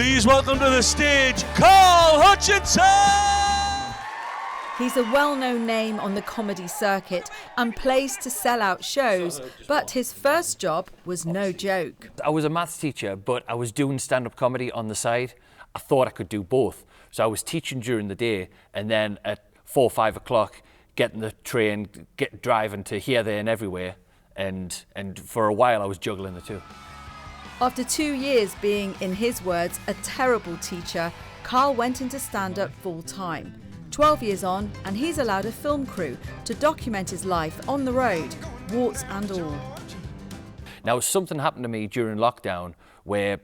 Please welcome to the stage, Carl Hutchinson! He's a well-known name on the comedy circuit and plays to sell out shows, but his first job was no joke. I was a maths teacher, but I was doing stand-up comedy on the side. I thought I could do both. So I was teaching during the day, and then at 4 or 5 o'clock, getting the train, driving to here, there and everywhere. And for a while I was juggling the two. After 2 years being, in his words, a terrible teacher, Carl went into stand-up full-time. 12 years on, and he's allowed a film crew to document his life on the road, warts and all. Now, something happened to me during lockdown where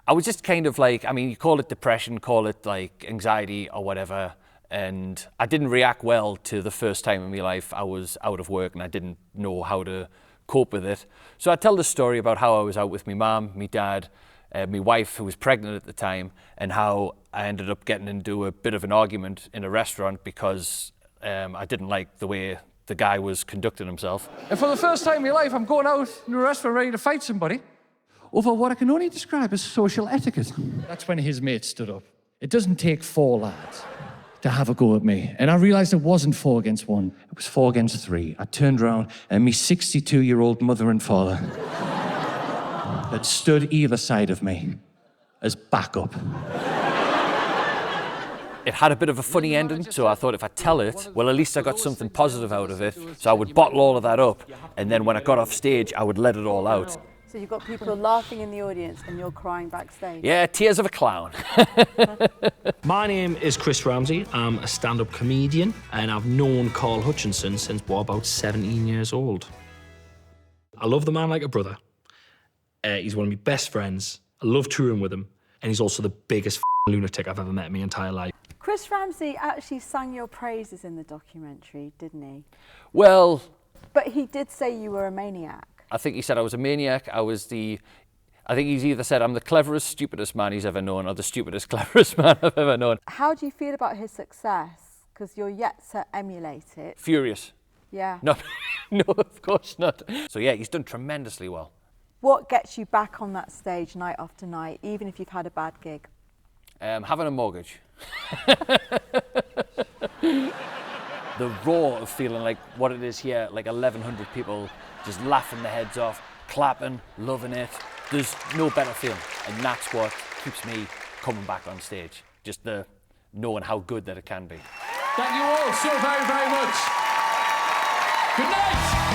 I was just kind of like, I mean, you call it depression, call it like anxiety or whatever, and I didn't react well to the first time in my life I was out of work and I didn't know how to cope with it. So I tell the story about how I was out with my mum, my dad, my wife who was pregnant at the time, and how I ended up getting into a bit of an argument in a restaurant because I didn't like the way the guy was conducting himself. And for the first time in my life, I'm going out in a restaurant ready to fight somebody over what I can only describe as social etiquette. That's when his mate stood up. It doesn't take 4 lads to have a go at me. And I realised it wasn't 4 against 1. It was 4 against 3. I turned around and me 62-year-old mother and father had stood either side of me as backup. It had a bit of a funny ending, so I thought if I tell it, well, at least I got something positive out of it. So I would bottle all of that up, and then when I got off stage, I would let it all out. So you've got people laughing in the audience and you're crying backstage? Yeah, tears of a clown. My name is Chris Ramsey. I'm a stand-up comedian, and I've known Carl Hutchinson since, about 17 years old. I love the man like a brother. He's one of my best friends. I love touring with him, and he's also the biggest lunatic I've ever met in my entire life. Chris Ramsey actually sang your praises in the documentary, didn't he? Well... But he did say you were a maniac. I think he said I was a maniac. I think he's either said I'm the cleverest, stupidest man he's ever known, or the stupidest, cleverest man I've ever known. How do you feel about his success? Because you're yet to emulate it. Furious. Yeah. No, no, of course not. So yeah, he's done tremendously well. What gets you back on that stage night after night, even if you've had a bad gig? Having a mortgage. The roar of feeling like what it is here, like 1,100 people just laughing their heads off, clapping, loving it. There's no better feeling, and that's what keeps me coming back on stage. Just the knowing how good that it can be. Thank you all so very, very much. Good night.